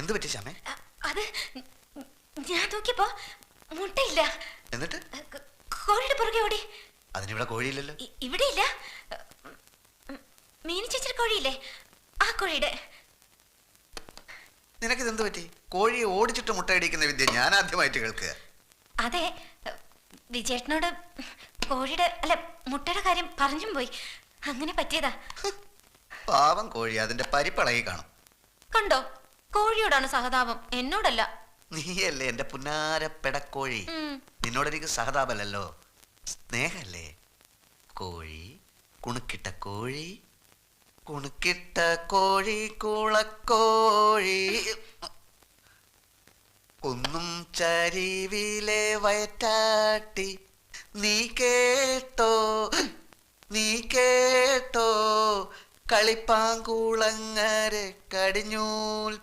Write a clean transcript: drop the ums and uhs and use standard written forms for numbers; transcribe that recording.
എന്ത് പറ്റി ശ്യാമേ? അത് ഞാൻ നോക്കിയപ്പോ മുട്ടയില്ല. എന്നിട്ട് കോഴിയുടെ പുറകെ ഓടി. അതിനിവിടെ കോഴിയില്ലല്ലോ. ഇവിടെ ഇല്ല. മീനി ചേച്ചിയുടെ കോഴിയില്ലേ, ആ കോഴിയുടെ. നിനക്കിത് എന്ത് പറ്റി? കോഴിയെ ഓടിച്ചിട്ട് മുട്ടയടിക്കുന്ന വിദ്യ ഞാൻ ആദ്യമായിട്ട് കേൾക്കുക. അതെ, വിജയേട്ടനോട് കോഴിയുടെ അല്ല മുട്ടയുടെ കാര്യം പറഞ്ഞും പോയി, അങ്ങനെ പറ്റിയതാ. പാവം കോഴി അതിന്റെ പരിപ്പളകി കാണും. കണ്ടോ, കോഴിയോടാണ് സഹതാപം, എന്നോടല്ല. നീയല്ലേ എന്റെ പുന്നാര പെടക്കോഴി. നിന്നോടെനിക്ക് സഹതാപമല്ലല്ലോ, സ്നേഹല്ലേ. കോഴി, കുണുക്കിട്ട കോഴി, കുണുക്കിട്ട കോഴി, കുളക്കോഴി, കുന്നും ചരിവിലെ വയറ്റാട്ടി. നീ കേട്ടോ, നീ കേട്ടോ, കളിപ്പാങ്കുളങ്ങര കടിഞ്ഞൂൽ